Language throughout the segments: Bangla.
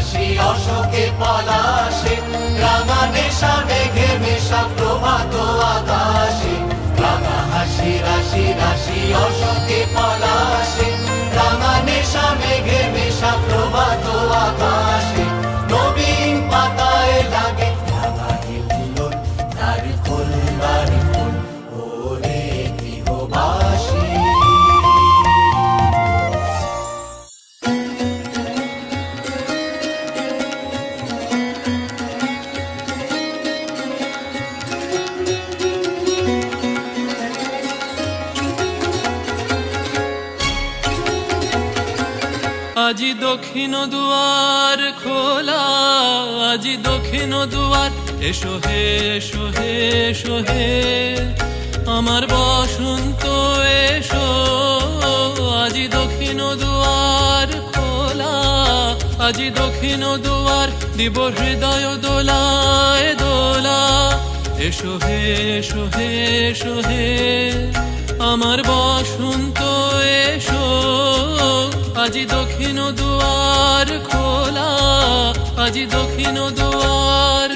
রাশি অশোকে পলাশে, রাঙা নেশা মেঘে মেশা প্রভাত আকাশে। রাঙা হাসি রাশি রাশি অশোকে পলাশে, রাঙা নেশা মেঘে মেশা প্রভাত আকাশে। নবীন পাতায় লাগে রাঙা হিল্লোল, নারিকোল নারিকোল ওরে গৃহবাসী। আজি দক্ষিণ দুয়ার খোলা, আজি দক্ষিণ দুয়ার, এসো হে এসো হে এসো হে আমার বসন্ত এসো। আজি দক্ষিণ দুয়ার খোলা, আজি দক্ষিণ দুয়ার, দিব হৃদয় দোলায় দোলা। এসো হে এসো হে এসো হে আমার বসন্ত এসো। আজি দক্ষিণ দুয়ার খোলা, আজি দক্ষিণ দুয়ার।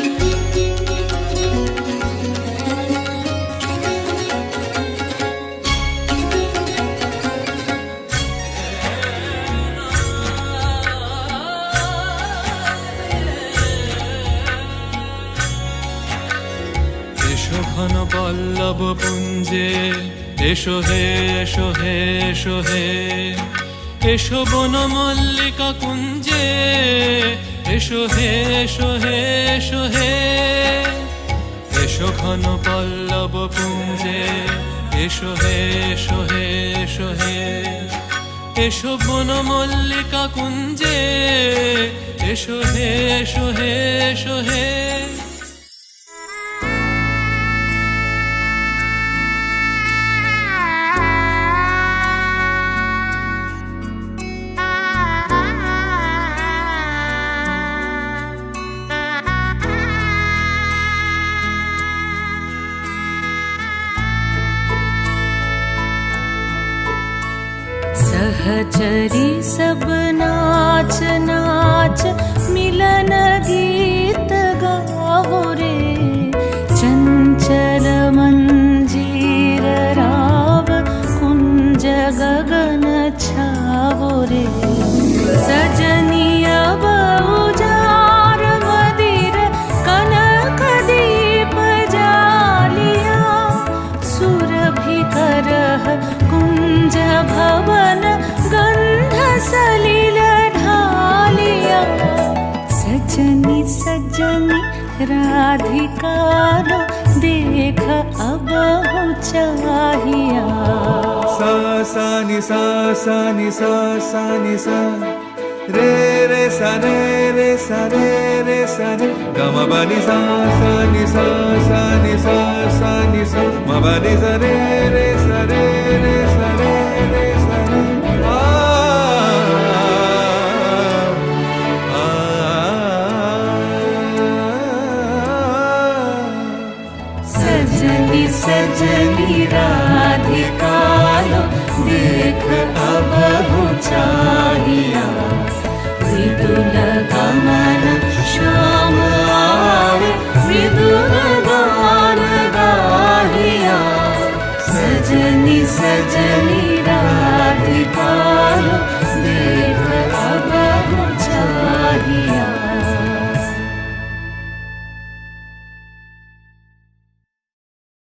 এসো ঘন পল্লব পুঞ্জে, এসো হে এসো হে এসো হে এসো বন মল্লিকা কুঞ্জে, এসো হে এসো হে এসো হে এসো ঘন পল্লব পুঞ্জে, এসো হে এসো হে এসো হে এসো বন মল্লিকা কুঞ্জে, এসো হে এসো হে এসো হে। सहचरी सब नाच नाच मिलन गीत गाओ रे। चंचल मंजीर राव कुंज गगन छाओ रे। सजनिया बहुजार मदिर कनक दीप जालिया। सुरभि करह कुंज भवन गंध सलिल ढालिया। सजनी सजनी राधिका लो देख अब चाहिया। सा सा नि सा सा नि सा सा नि सा रे रे सा रे रे सा रे रे सा रे ग म ब नि सा सा नि सा सा नि सा सा नि सा म ब नि सा रे रे सा रे रे सा रे रे सा रे आ आ सजनी सजनी